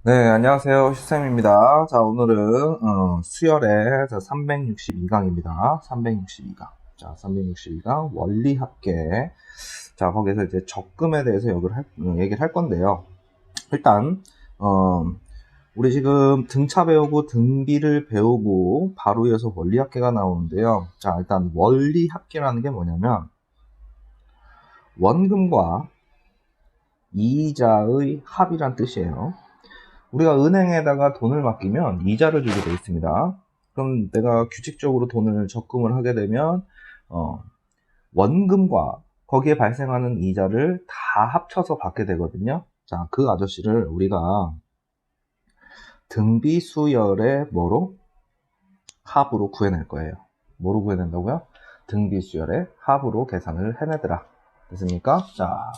네, 안녕하세요. 슈쌤입니다. 자, 오늘은 수열의 362강입니다. 362강. 자, 362강 원리합계. 자, 거기서 이제 적금에 대해서 얘기를 할 건데요. 일단 우리 지금 등차 배우고 등비를 배우고 바로 이어서 원리합계가 나오는데요. 자, 일단 원리합계라는 게 뭐냐면 원금과 이자의 합이란 뜻이에요. 우리가 은행에다가 돈을 맡기면 이자를 주게 되어 있습니다. 그럼 내가 규칙적으로 돈을 적금을 하게 되면 원금과 거기에 발생하는 이자를 다 합쳐서 받게 되거든요. 자, 그 아저씨를 우리가 등비수열의 뭐로? 합으로 구해낼 거예요. 뭐로 구해낸다고요? 등비수열의 합으로 계산을 해내더라. 됐습니까? 자,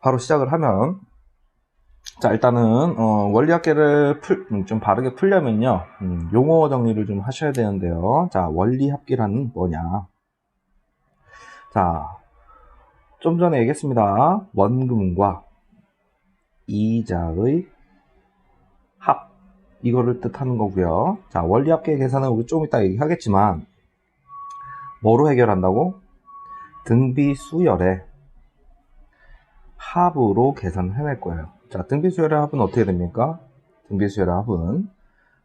바로 시작을 하면 자, 일단은 원리합계를 좀 바르게 풀려면요 용어 정리를 좀 하셔야 되는데요. 자, 원리합계란 뭐냐? 자, 좀 전에 얘기했습니다. 원금과 이자의 합, 이거를 뜻하는 거고요. 자, 원리합계 계산은 우리 좀 이따 얘기하겠지만 뭐로 해결한다고? 등비수열의 합으로 계산을 해낼 거예요. 자, 등비수열의 합은 어떻게 됩니까? 등비수열의 합은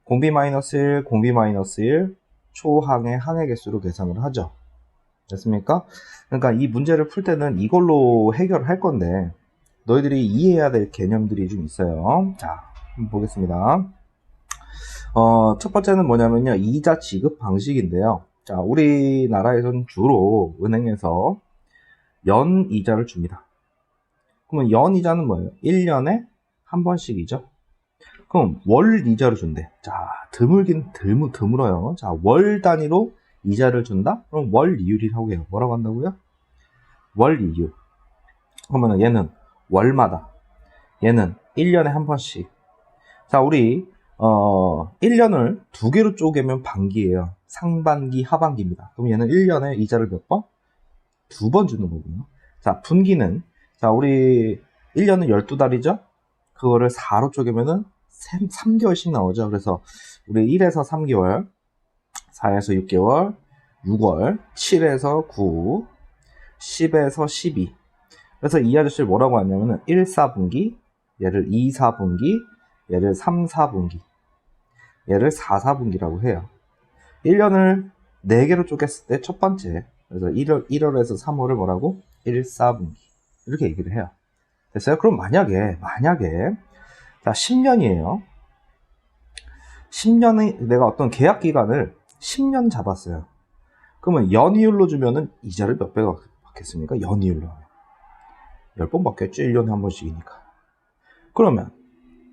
공비-1, 공비-1 초항의 항의 개수로 계산을 하죠. 됐습니까? 그러니까 이 문제를 풀 때는 이걸로 해결할 건데 너희들이 이해해야 될 개념들이 좀 있어요. 자, 한번 보겠습니다. 첫 번째는 뭐냐면요, 이자 지급 방식인데요. 자, 우리나라에서는 주로 은행에서 연이자를 줍니다. 그러면 연이자는 뭐예요? 1년에 한 번씩이죠. 그럼 월 이자를 준대. 자, 드물어요. 자, 월 단위로 이자를 준다? 그럼 월 이율이라고 해요. 뭐라고 한다고요? 월 이율. 그러면 얘는 월마다, 얘는 1년에 한 번씩. 자, 우리 1년을 두 개로 쪼개면 반기예요. 상반기, 하반기입니다. 그럼 얘는 1년에 이자를 몇 번? 두 번 주는 거군요. 자, 분기는, 자, 우리 1년은 12달이죠? 그거를 4로 쪼개면은 3개월씩 나오죠. 그래서 우리 1에서 3개월, 4에서 6개월, 6월, 7에서 9, 10에서 12. 그래서 이 아저씨를 뭐라고 하냐면은 1, 4분기, 얘를 2, 4분기, 얘를 3, 4분기, 얘를 4, 4분기라고 해요. 1년을 4개로 쪼갰을 때 첫 번째, 그래서 1월에서 3월을 뭐라고? 1, 4분기. 이렇게 얘기를 해요. 됐어요? 그럼 만약에, 자, 10년이에요. 10년의 내가 어떤 계약 기간을 10년 잡았어요. 그러면 연이율로 주면은 이자를 몇 배가 받겠습니까? 연이율로 하면 10번 받겠죠. 1년에 한 번씩이니까. 그러면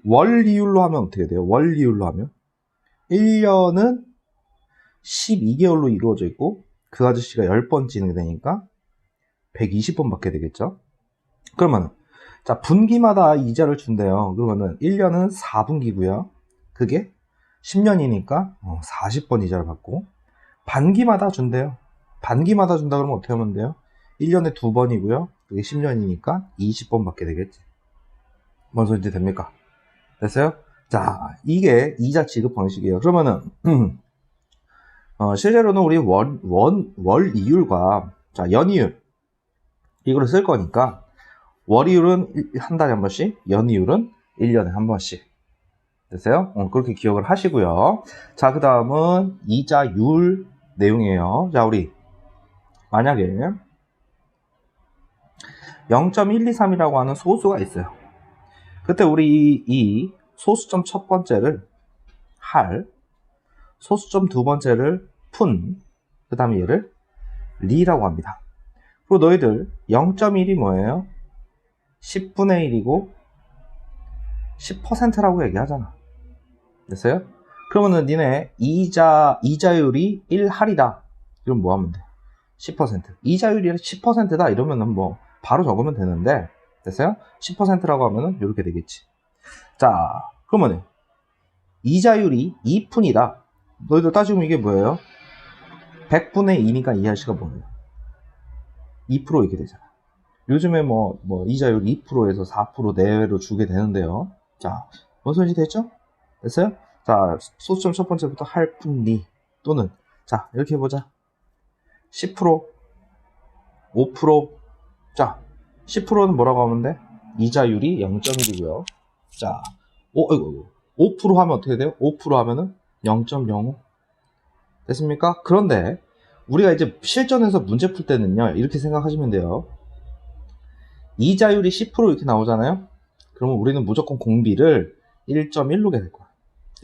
월이율로 하면 어떻게 돼요? 월이율로 하면 1년은 12개월로 이루어져 있고 그 아저씨가 10번 진행되니까 120번 받게 되겠죠. 그러면 자, 분기마다 이자를 준대요. 그러면은 1년은 4분기고요. 그게 10년이니까 40번 이자를 받고, 반기마다 준대요. 반기마다 준다 그러면 어떻게 하면 돼요? 1년에 2번이고요. 그게 10년이니까 20번 받게 되겠지. 뭔 소리인지 됩니까? 됐어요? 자, 이게 이자 지급 방식이에요. 그러면은 실제로는 우리 월 이율과 자, 연이율 이거를 쓸 거니까 월이율은 한 달에 한 번씩, 연이율은 1년에 한 번씩. 됐어요? 그렇게 기억을 하시고요. 자, 그 다음은 이자율 내용이에요. 자, 우리 만약에 0.123이라고 하는 소수가 있어요. 그때 우리 이 소수점 첫 번째를 할, 소수점 두 번째를 푼, 그 다음에 얘를 리라고 합니다. 그리고 너희들 0.1이 뭐예요? 10분의 1이고 10%라고 얘기하잖아. 됐어요? 그러면은 니네 이자율이 1할이다. 이러면 뭐 하면 돼? 10%. 이자율이 10%다 이러면은 뭐 바로 적으면 되는데, 됐어요? 10%라고 하면은 이렇게 되겠지. 자, 그러면은 이자율이 2푼이다. 너희들 따지면 이게 뭐예요? 100분의 2니까 이 아저씨가 뭐예요? 2% 이렇게 되잖아. 요즘에 뭐 이자율 2%에서 4% 내외로 주게 되는데요. 자, 뭔 소리인지 됐죠? 됐어요? 자, 소수점 첫 번째부터 할뿐리 또는 자, 이렇게 해보자. 10%, 5%. 자, 10%는 뭐라고 하면 돼? 이자율이 0.1이고요. 자, 5% 하면 어떻게 돼요? 5% 하면은 0.05. 됐습니까? 그런데 우리가 이제 실전에서 문제 풀 때는요, 이렇게 생각하시면 돼요. 이자율이 10% 이렇게 나오잖아요? 그러면 우리는 무조건 공비를 1.1로 될 거야.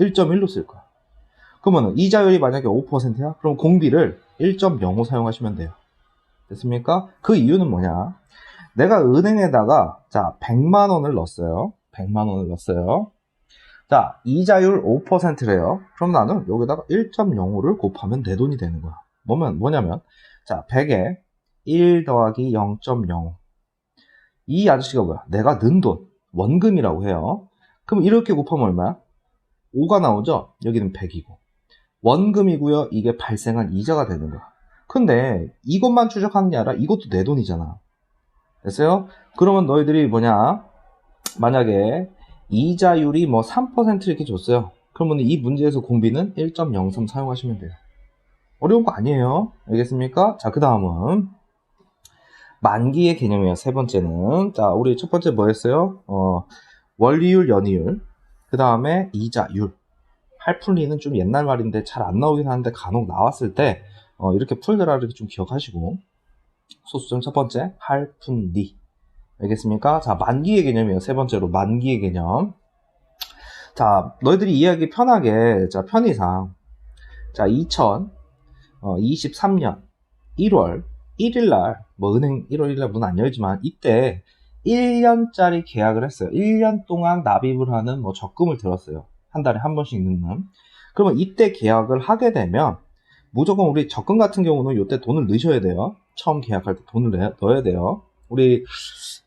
1.1로 쓸 거야. 그러면 이자율이 만약에 5%야? 그럼 공비를 1.05 사용하시면 돼요. 됐습니까? 그 이유는 뭐냐? 내가 은행에다가 자 100만 원을 넣었어요. 100만 원을 넣었어요. 자, 이자율 5%래요. 그럼 나는 여기다가 1.05를 곱하면 내 돈이 되는 거야. 뭐냐면 자, 100에 1 더하기 0.05. 이 아저씨가 뭐야? 내가 넣은 돈, 원금이라고 해요. 그럼 이렇게 곱하면 얼마야? 5가 나오죠? 여기는 100이고. 원금이고요. 이게 발생한 이자가 되는 거야. 근데 이것만 추적하는 게 아니라 이것도 내 돈이잖아. 됐어요? 그러면 너희들이 뭐냐? 만약에 이자율이 뭐 3% 이렇게 줬어요. 그러면 이 문제에서 공비는 1.03 사용하시면 돼요. 어려운 거 아니에요. 알겠습니까? 자, 그 다음은 만기의 개념이에요. 세 번째는. 자, 우리 첫 번째 뭐였어요? 원리율, 연이율. 그 다음에 이자율. 할풀리는 좀 옛날 말인데 잘 안 나오긴 하는데 간혹 나왔을 때 이렇게 풀더라 이렇게 좀 기억하시고. 소수점 첫 번째 할푼리. 알겠습니까? 자, 만기의 개념이에요. 세 번째로 만기의 개념. 자, 너희들이 이해하기 편하게 자, 편의상 자, 2023년 1월 1일날 뭐 은행 1월 1일날 문 안 열지만 이때 1년짜리 계약을 했어요. 1년 동안 납입을 하는 뭐 적금을 들었어요. 한 달에 한 번씩 넣는. 그러면 이때 계약을 하게 되면 무조건 우리 적금 같은 경우는 이때 돈을 넣으셔야 돼요. 처음 계약할 때 돈을 넣어야 돼요. 우리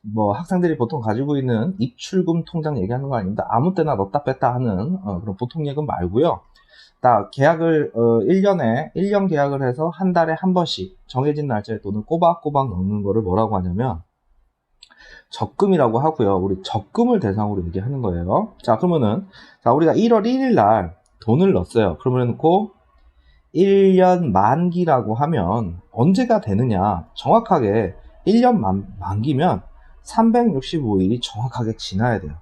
뭐 학생들이 보통 가지고 있는 입출금 통장 얘기하는 거 아닙니다. 아무 때나 넣었다 뺐다 하는 그런 보통 예금 말고요. 다 계약을 1년 계약을 해서 한 달에 한 번씩 정해진 날짜에 돈을 꼬박꼬박 넣는 거를 뭐라고 하냐면 적금이라고 하고요. 우리 적금을 대상으로 얘기하는 거예요. 자, 그러면은 자, 우리가 1월 1일 날 돈을 넣었어요. 그러면 그 1년 만기라고 하면 언제가 되느냐? 정확하게 1년 만기면 365일이 정확하게 지나야 돼요.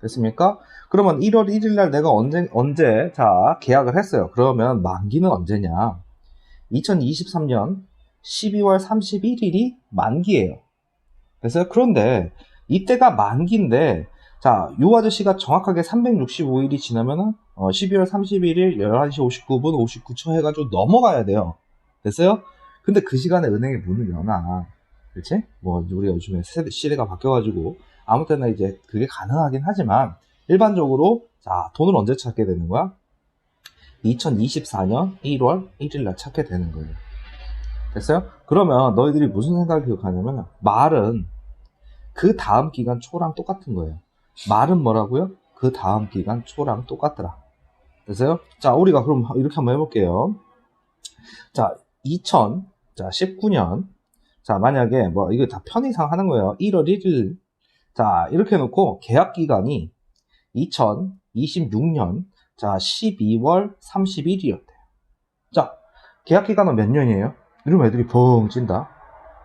됐습니까? 그러면 1월 1일 날 내가 언제 자 계약을 했어요. 그러면 만기는 언제냐? 2023년 12월 31일이 만기예요. 됐어요? 그런데 이때가 만기인데 자, 요 아저씨가 정확하게 365일이 지나면은 12월 31일 11시 59분 59초 해가지고 넘어가야 돼요. 됐어요? 근데 그 시간에 은행에 문을 여나. 그렇지? 뭐 우리가 요즘에 시대가 바뀌어가지고 아무 때나 이제 그게 가능하긴 하지만 일반적으로 자, 돈을 언제 찾게 되는 거야? 2024년 1월 1일 날 찾게 되는 거예요. 됐어요? 그러면 너희들이 무슨 생각을 기억하냐면 말은 그 다음 기간 초랑 똑같은 거예요. 말은 뭐라고요? 그 다음 기간 초랑 똑같더라. 됐어요? 자, 우리가 그럼 이렇게 한번 해볼게요. 자, 2019년 자, 만약에 뭐 이거 다 편의상 하는 거예요. 1월 1일 자, 이렇게 해놓고 계약 기간이 2026년 자 12월 31일이었대요. 자, 계약 기간은 몇 년이에요? 이러면 애들이 벙 찐다.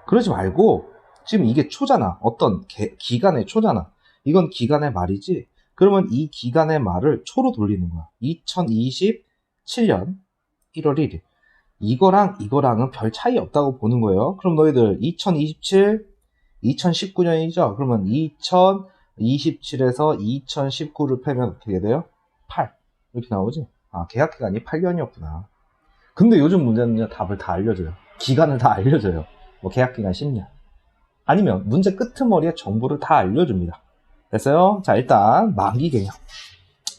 그러지 말고 지금 이게 초잖아. 어떤 기간의 초잖아. 이건 기간의 말이지. 그러면 이 기간의 말을 초로 돌리는 거야. 2027년 1월 1일. 이거랑은 별 차이 없다고 보는 거예요. 그럼 너희들 2027, 2019년이죠? 그러면 2027에서 2019를 빼면 어떻게 돼요? 8. 이렇게 나오지? 아, 계약 기간이 8년이었구나. 근데 요즘 문제는요, 답을 다 알려줘요. 기간을 다 알려줘요. 뭐 계약 기간 10년. 아니면 문제 끄트머리에 정보를 다 알려줍니다. 됐어요? 자, 일단 만기 개념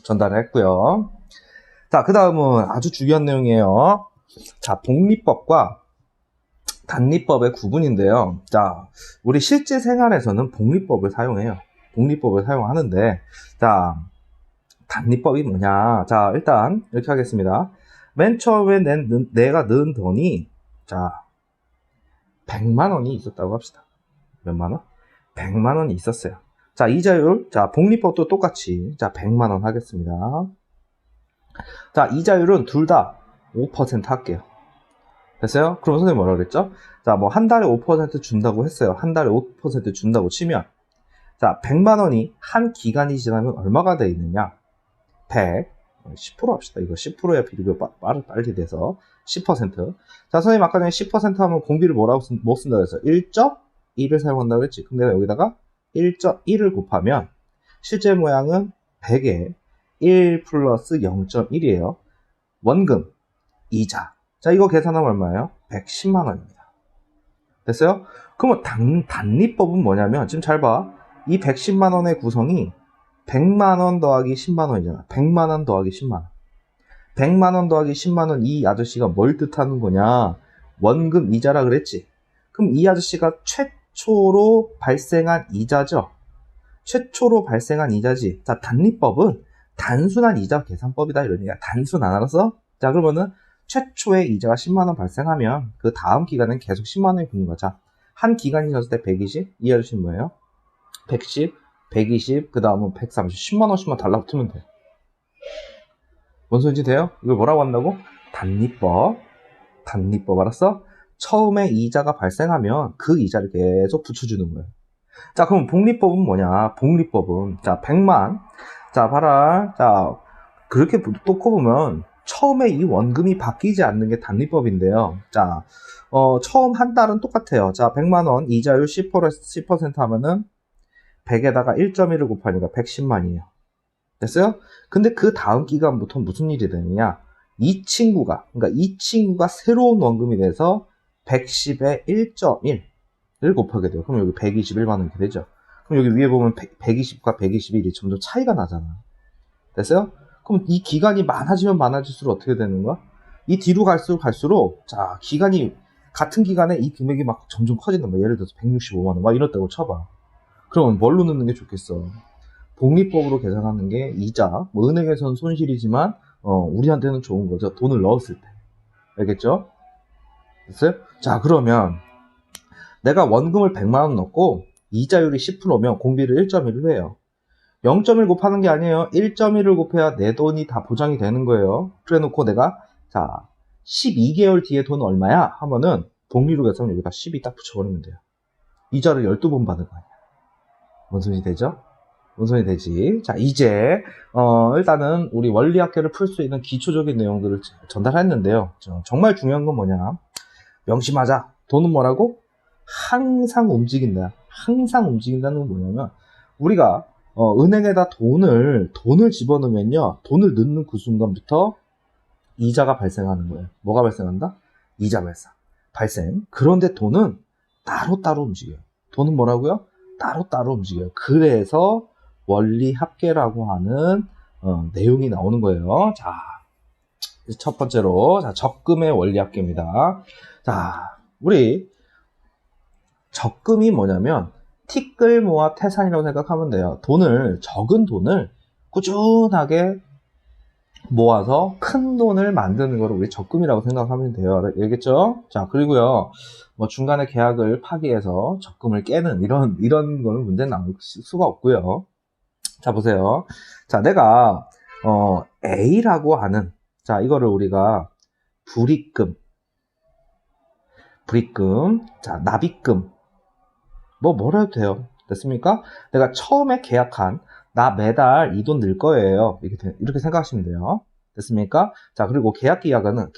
전달을 했고요. 자, 그 다음은 아주 중요한 내용이에요. 자, 복리법과 단리법의 구분인데요. 자, 우리 실제 생활에서는 복리법을 사용해요. 복리법을 사용하는데, 자, 단리법이 뭐냐? 자, 일단 이렇게 하겠습니다. 맨 처음에 내가 넣은 돈이 자 100만 원이 있었다고 합시다. 몇만 원? 100만 원이 있었어요. 자, 이자율. 자, 복리법도 똑같이. 자, 100만원 하겠습니다. 자, 이자율은 둘 다 5% 할게요. 됐어요? 그럼 선생님 뭐라 그랬죠? 자, 뭐 한 달에 5% 준다고 했어요. 한 달에 5% 준다고 치면, 자, 100만원이 한 기간이 지나면 얼마가 돼 있느냐? 100, 10% 합시다. 이거 10%야 비교가 빨리 돼서 10%. 자, 선생님 아까 전에 10% 하면 공비를 뭐라고 못 쓴다고 했어요? 1.1을 사용한다고 했지. 그럼 내가 여기다가 1.1을 곱하면 실제 모양은 100에 1 플러스 0.1이에요. 원금, 이자. 자, 이거 계산하면 얼마예요? 110만원입니다. 됐어요? 그러면 단리법은 뭐냐면, 지금 잘 봐. 이 110만원의 구성이 100만원 더하기 10만원이잖아. 100만원 더하기 10만원. 100만원 더하기 10만원, 이 아저씨가 뭘 뜻하는 거냐? 원금 이자라 그랬지. 그럼 이 아저씨가 최초로 발생한 이자죠. 최초로 발생한 이자지. 자, 단리법은 단순한 이자 계산법이다. 이러니까 단순 안 알았어? 자, 그러면은 최초의 이자가 10만원 발생하면 그 다음 기간은 계속 10만원이 붙는 거죠. 한 기간이 졌을 때 120, 이 아저씨는 뭐예요? 110, 120, 그 다음은 130, 10만원씩만 달라붙으면 돼. 뭔 소리인지 돼요? 이걸 뭐라고 한다고? 단리법. 단리법 알았어? 처음에 이자가 발생하면 그 이자를 계속 붙여주는 거예요. 자, 그럼 복리법은 뭐냐? 복리법은, 자, 100만. 자, 봐라. 자, 그렇게 놓고 보면 처음에 이 원금이 바뀌지 않는 게 단리법인데요. 자, 처음 한 달은 똑같아요. 자, 100만원 이자율 10% 하면은 100에다가 1.1을 곱하니까 110만이에요. 됐어요? 근데 그 다음 기간부터 무슨 일이 되느냐? 이 친구가 새로운 원금이 돼서 110에 1.1을 곱하게 돼요. 그럼 여기 121만원 이렇게 되죠. 그럼 여기 위에 보면 120과 121이 점점 차이가 나잖아. 됐어요? 그럼 이 기간이 많아지면 많아질수록 어떻게 되는 거야? 이 뒤로 갈수록 자, 기간이 같은 기간에 이 금액이 막 점점 커진단 말이야. 예를 들어서 165만원 막 이렇다고 쳐봐. 그러면 뭘로 넣는 게 좋겠어? 복리법으로 계산하는 게 이자, 뭐 은행에서는 손실이지만 우리한테는 좋은 거죠. 돈을 넣었을 때. 알겠죠? 됐어요? 자, 그러면 내가 원금을 100만원 넣고 이자율이 10%면 공비를 1.1로 해요. 0.1 곱하는 게 아니에요. 1.1을 곱해야 내 돈이 다 보장이 되는 거예요. 그래 놓고 내가 자 12개월 뒤에 돈 얼마야? 하면은 복리로 계산하면 여기다 12 딱 붙여버리면 돼요. 이자를 12번 받을 거 아니야. 뭔 소리 되죠? 뭔 소리 되지? 자, 이제 일단은 우리 원리학계를 풀 수 있는 기초적인 내용들을 전달했는데요. 정말 중요한 건 뭐냐? 명심하자. 돈은 뭐라고? 항상 움직인다. 항상 움직인다는 건 뭐냐면 우리가 은행에다 돈을 집어넣으면요. 돈을 넣는 그 순간부터 이자가 발생하는 거예요. 뭐가 발생한다? 이자 발생. 그런데 돈은 따로따로 움직여요. 돈은 뭐라고요? 따로따로 움직여요. 그래서 원리합계라고 하는 내용이 나오는 거예요. 자, 첫 번째로 자, 적금의 원리합계입니다. 자, 우리 적금이 뭐냐면 티끌 모아 태산이라고 생각하면 돼요. 적은 돈을 꾸준하게 모아서 큰 돈을 만드는 거를 우리 적금이라고 생각하면 돼요. 알겠죠? 자, 그리고요, 뭐 중간에 계약을 파기해서 적금을 깨는 이런 거는 문제는 나올 수가 없고요. 자, 보세요. 자, 내가 A라고 하는, 자, 이거를 우리가 불입금, 자, 납입금, 뭐라 해도 돼요. 됐습니까? 내가 처음에 계약한 나 매달 이 돈 낼 거예요. 이렇게 생각하시면 돼요. 됐습니까? 자, 그리고 계약 기간은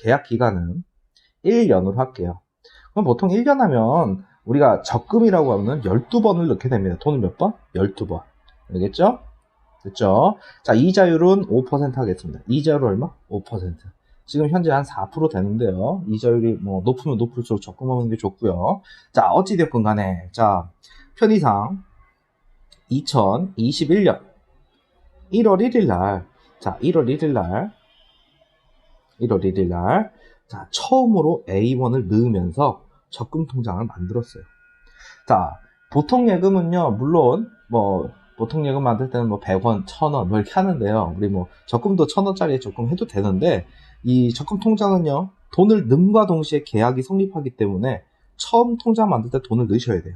1년으로 할게요. 그럼 보통 1년 하면 우리가 적금이라고 하면 12번을 넣게 됩니다. 돈을 몇 번? 12번. 알겠죠? 됐죠? 자, 이자율은 5% 하겠습니다. 이자율 얼마? 5%. 지금 현재 한 4% 되는데요. 이자율이 뭐 높으면 높을수록 적금하는 게 좋고요. 자, 어찌됐건 간에 자, 편의상 2021년 1월 1일 날, 자, 1월 1일 날, 자, 처음으로 A1을 넣으면서 적금 통장을 만들었어요. 자, 보통 예금은요, 물론, 보통 예금 만들 때는 100원, 1000원, 이렇게 하는데요. 우리 적금도 1000원짜리 적금 해도 되는데, 이 적금 통장은요, 돈을 넣음과 동시에 계약이 성립하기 때문에 처음 통장 만들 때 돈을 넣으셔야 돼요.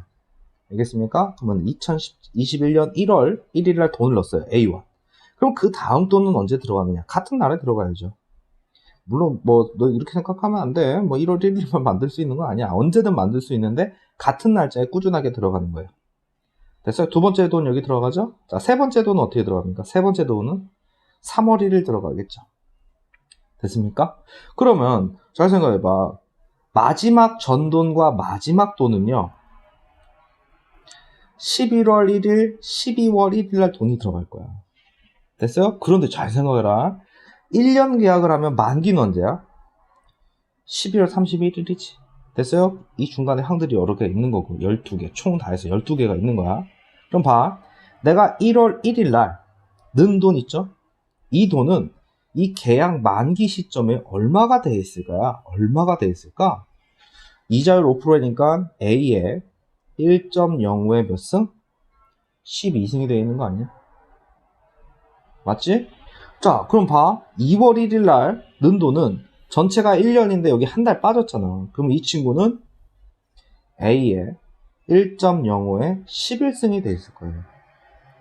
알겠습니까? 그러면 2021년 1월 1일 날 돈을 넣었어요. A1. 그럼 그 다음 돈은 언제 들어가느냐? 같은 날에 들어가야죠. 물론 너 이렇게 생각하면 안 돼. 1월 1일만 만들 수 있는 거 아니야. 언제든 만들 수 있는데 같은 날짜에 꾸준하게 들어가는 거예요. 됐어요? 두 번째 돈 여기 들어가죠? 자, 세 번째 돈은 어떻게 들어갑니까? 세 번째 돈은 3월 1일 들어가겠죠. 됐습니까? 그러면 잘 생각해봐. 마지막 전돈과 마지막 돈은요. 11월 1일, 12월 1일 날 돈이 들어갈 거야. 됐어요? 그런데 잘 생각해라. 1년 계약을 하면 만기는 언제야? 12월 31일이지. 됐어요? 이 중간에 항들이 여러 개 있는 거고 12개, 총 다 해서 12개가 있는 거야. 그럼 봐. 내가 1월 1일 날 는 돈 있죠? 이 돈은 이 계약 만기 시점에 얼마가 돼 있을까요? 얼마가 돼 있을까? 이자율 5%니까 A에 1.05에 몇 승? 12승이 되어 있는 거 아니야? 맞지? 자, 그럼 봐. 2월 1일 날 는 돈은 전체가 1년인데 여기 한 달 빠졌잖아. 그럼 이 친구는 A에 1.05에 11승이 돼 있을 거예요.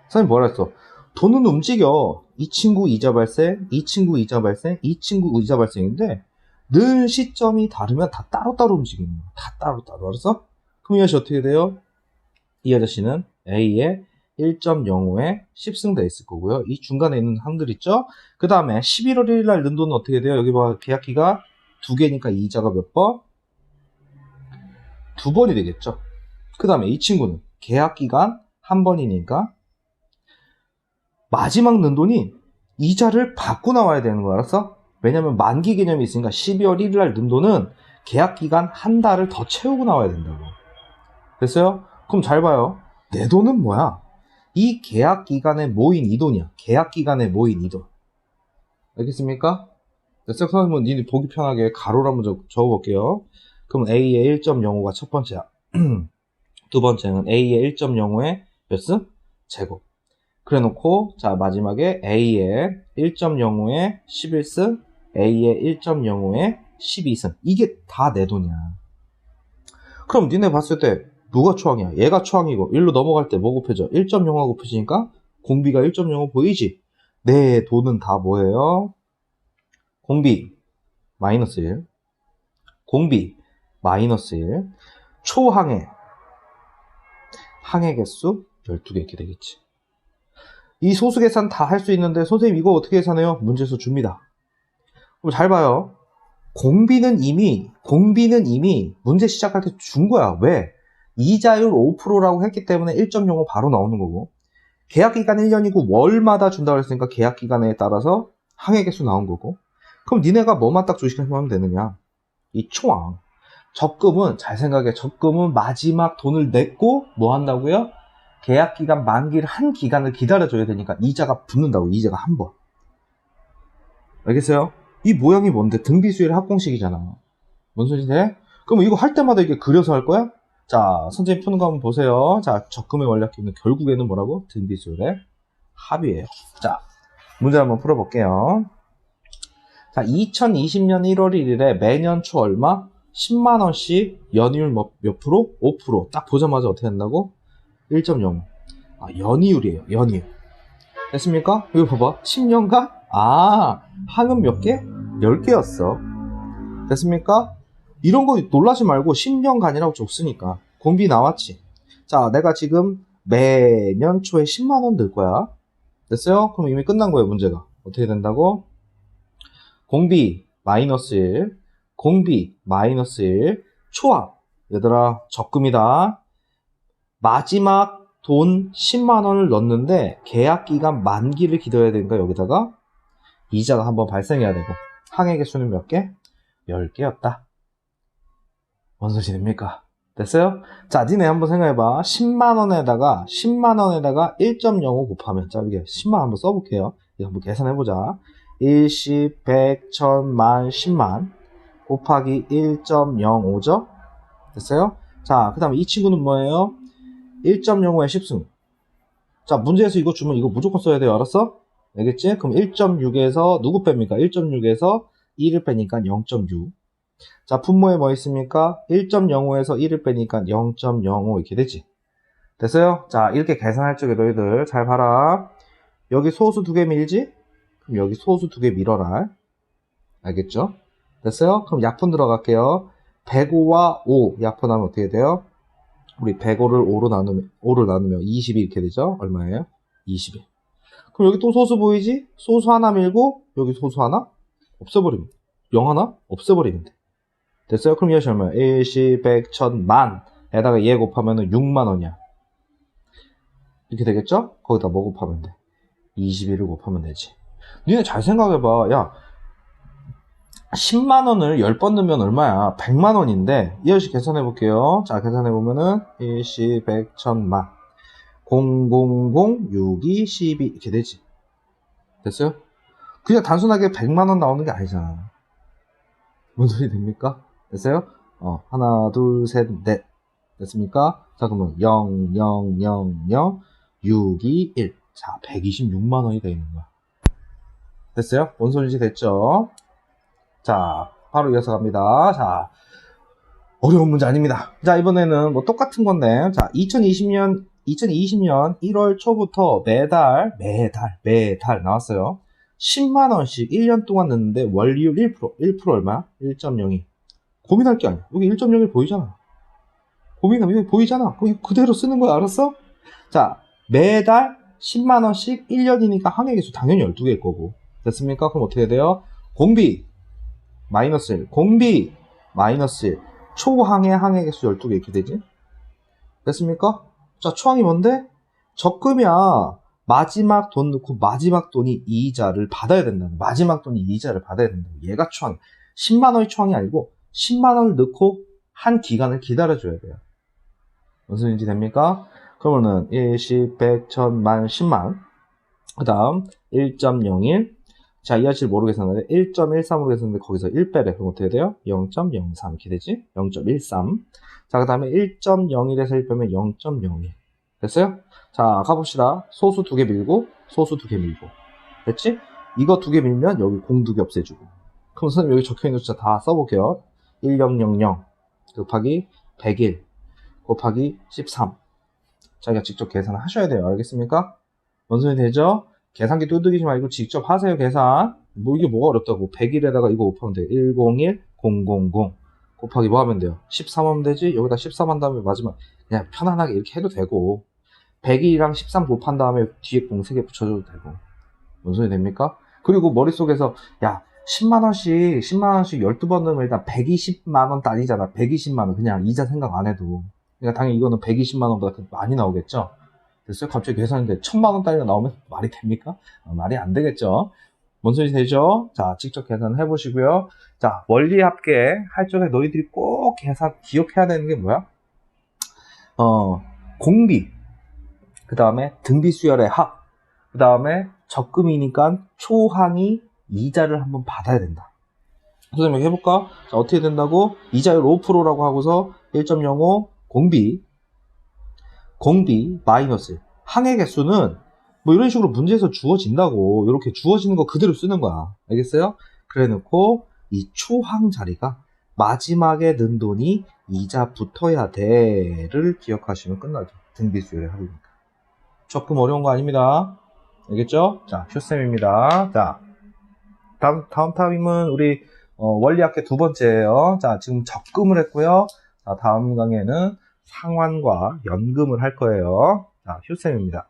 선생님 뭐라 했어? 돈은 움직여. 이 친구 이자 발생, 이 친구 이자 발생, 이 친구 이자 발생인데 는 시점이 다르면 다 따로따로 움직이는 거야. 다 따로따로. 알았어? 그럼 이 아저씨 어떻게 돼요? 이 아저씨는 A에 1.05에 10승 돼 있을 거고요. 이 중간에 있는 항들 있죠? 그 다음에 11월 1일 날 는 돈은 어떻게 돼요? 여기 봐. 계약기가 2개니까 이자가 몇 번? 2번이 되겠죠? 그 다음에 이 친구는 계약기간 1번이니까 마지막 는 돈이 이자를 받고 나와야 되는 거 알았어? 왜냐면 만기 개념이 있으니까 12월 1일 날 는 돈은 계약기간 한 달을 더 채우고 나와야 된다고. 됐어요? 그럼 잘 봐요. 내 돈은 뭐야? 이 계약 기간에 모인 이 돈이야. 계약 기간에 모인 이 돈. 알겠습니까? 됐어요? 그러면 니네 보기 편하게 가로로 한번 적어볼게요. 그럼 A의 1.05가 첫 번째야. 두 번째는 A의 1.05에 몇 승? 제곱. 그래 놓고 자 마지막에 A의 1.05에 11승, A의 1.05에 12승. 이게 다 내 돈이야. 그럼 니네 봤을 때 누가 초항이야? 얘가 초항이고 1로 넘어갈 때 뭐 곱해져? 1.05가 곱해지니까 공비가 1.05 보이지? 내 돈은 다 뭐예요? 공비 마이너스 1, 공비 마이너스 1, 초항해 항해 개수 12개 이렇게 되겠지. 이 소수 계산 다 할 수 있는데 선생님 이거 어떻게 계산해요? 문제에서 줍니다. 그럼 잘 봐요. 공비는 이미 문제 시작할 때 준 거야. 왜? 이자율 5%라고 했기 때문에 1.05 바로 나오는 거고, 계약기간 1년이고 월마다 준다고 했으니까 계약기간에 따라서 항해개수 나온 거고. 그럼 니네가 뭐만 딱 조심하면 되느냐? 이 초항. 적금은 잘 생각해. 적금은 마지막 돈을 냈고 뭐 한다고요? 계약기간 만기를 한 기간을 기다려줘야 되니까 이자가 붙는다고. 이자가 한 번. 알겠어요? 이 모양이 뭔데? 등비수열의 합공식이잖아. 뭔 소리지? 그럼 이거 할 때마다 이게 그려서 할 거야? 자, 선생님 푸는 거 한번 보세요. 자, 적금의 원략기는 결국에는 뭐라고? 등비수열의 합이에요. 자, 문제 한번 풀어볼게요. 자, 2020년 1월 1일에 매년 초 얼마? 10만원씩 연이율 몇 프로? 5%. 딱 보자마자 어떻게 한다고? 1.05. 아, 연이율이에요. 연이율. 됐습니까? 이거 봐봐. 10년간? 아, 항은 몇 개? 10개였어. 됐습니까? 이런 거 놀라지 말고 10년간이라고 줬으니까. 공비 나왔지? 자, 내가 지금 매년 초에 10만원 들 거야. 됐어요? 그럼 이미 끝난 거예요, 문제가. 어떻게 된다고? 공비 마이너스 1, 공비 마이너스 1, 초합. 얘들아, 적금이다. 마지막 돈 10만원을 넣는데 계약기간 만기를 기다려야 되니까 여기다가 이자가 한번 발생해야 되고, 항해 개수는 몇 개? 10개였다. 뭔 소리 됩니까? 됐어요? 자, 니네 한번 생각해봐. 10만원에다가 1.05 곱하면, 자, 이게 10만 한번 써볼게요. 이거 한번 계산해보자. 1, 10, 100, 1000, 만, 10만 곱하기 1.05죠? 됐어요? 자, 그 다음에 이 친구는 뭐예요? 1.05에 10승. 자, 문제에서 이거 주면 이거 무조건 써야 돼요. 알았어? 알겠지? 그럼 1.6에서 누구 뺍니까? 1.6에서 1을 빼니까 0.6. 자, 분모에 뭐 있습니까? 1.05에서 1을 빼니까 0.05 이렇게 되지. 됐어요? 자, 이렇게 계산할 적에 너희들 잘 봐라. 여기 소수 두 개 밀지? 그럼 여기 소수 두 개 밀어라. 알겠죠? 됐어요? 그럼 약분 들어갈게요. 105와 5 약분하면 어떻게 돼요? 우리 105를 5를 나누면 20이 이렇게 되죠? 얼마예요? 21. 그럼 여기 또 소수 보이지? 소수 하나 밀고 여기 소수 하나 없애버리면 0 하나 없애버리면 돼. 됐어요? 그럼 이것이 얼마야? 1, 10, 100, 1000, 만 에다가 얘 곱하면 6만 원이야. 이렇게 되겠죠? 거기다 뭐 곱하면 돼? 21을 곱하면 되지. 니네 잘 생각해봐. 야, 10만 원을 10번 넣으면 얼마야? 100만 원인데 이 아저씨 계산해 볼게요. 자, 계산해 보면은 1, 10, 100, 1000만 000, 6, 2, 12 이렇게 되지. 됐어요? 그냥 단순하게 100만 원 나오는 게 아니잖아. 뭔 소리 됩니까? 됐어요? 하나, 둘, 셋, 넷. 됐습니까? 자, 그러면 0, 0, 0, 0, 6, 2, 1. 자, 126만 원이 되는 거야. 됐어요? 뭔 소리인지 됐죠? 자, 바로 이어서 갑니다. 자, 어려운 문제 아닙니다. 자, 이번에는 뭐 똑같은 건데, 자, 2020년 1월 초부터 매달 나왔어요. 10만원씩 1년 동안 넣는데 원리율 1% 얼마야? 1.02. 고민할 게 아니야. 여기 1.01 보이잖아. 고민하면 여기 보이잖아. 그럼 그대로 쓰는 거야, 알았어? 자, 매달 10만원씩 1년이니까 항해계수 당연히 12개일 거고. 됐습니까? 그럼 어떻게 돼요? 공비 마이너스 1, 공비 마이너스 1, 초항해 항해계수 12개 이렇게 되지? 됐습니까? 자, 초항이 뭔데? 적금이야. 마지막 돈 넣고 마지막 돈이 이자를 받아야 된다는, 마지막 돈이 이자를 받아야 된다는, 얘가 초항. 10만원이 초항이 아니고 10만원을 넣고 한 기간을 기다려줘야 돼요. 무슨 소리인지 됩니까? 그러면은 1, 10, 100, 1000, 만, 10만. 그 다음 1.01. 자, 이 아저씨를 뭐로 계산하래? 1.13으로 계산했는데 거기서 1 빼래. 그럼 어떻게 돼요? 0.03 이렇게 되지? 0.13. 자, 그 다음에 1.01에서 1 빼면 0.01. 됐어요? 자, 가봅시다. 소수 2개 밀고 소수 2개 밀고. 됐지? 이거 2개 밀면 여기 공 2개 없애주고. 그럼 선생님 여기 적혀있는 숫자 다 써볼게요. 1000 곱하기 101 곱하기 13. 자기가 직접 계산을 하셔야 돼요. 알겠습니까? 뭔 소리 되죠? 계산기 두들기지 말고 직접 하세요, 계산. 뭐 이게 뭐가 어렵다고. 101에다가 이거 곱하면 돼요. 101 000 곱하기 뭐 하면 돼요? 13 하면 되지? 여기다 13 한 다음에 마지막 그냥 편안하게 이렇게 해도 되고, 101이랑 13 곱한 다음에 뒤에 공 3개 붙여줘도 되고. 뭔 소리 됩니까? 그리고 머릿속에서 야, 10만원씩 12번 넣으면 일단 120만원 단위잖아. 120만원 그냥 이자 생각 안 해도. 그러니까 당연히 이거는 120만원보다 많이 나오겠죠? 됐어요? 갑자기 계산인데 1000만원 단위가 나오면 말이 됩니까? 말이 안 되겠죠? 뭔 소리 되죠? 자, 직접 계산해 보시고요. 자, 원리 합계 할 적에 너희들이 꼭 계산 기억해야 되는 게 뭐야? 공비, 그 다음에 등비 수열의 합, 그 다음에 적금이니까 초항이 이자를 한번 받아야 된다. 선생님 해볼까? 자, 어떻게 된다고? 이자율 5%라고 하고서 1.05 공비 마이너스 항해 개수는 뭐 이런 식으로 문제에서 주어진다고. 이렇게 주어지는 거 그대로 쓰는 거야. 알겠어요? 그래 놓고 이 초항 자리가 마지막에 넣은 돈이 이자 붙어야 돼를 기억하시면 끝나죠. 등비수열의 합이니까. 조금 어려운 거 아닙니다. 알겠죠? 자, 슈쌤입니다. 자, 다음 타임은 우리 원리학계 2번째예요. 자, 지금 적금을 했고요. 자, 다음 강의에는 상환과 연금을 할 거예요. 자, 슈쌤입니다.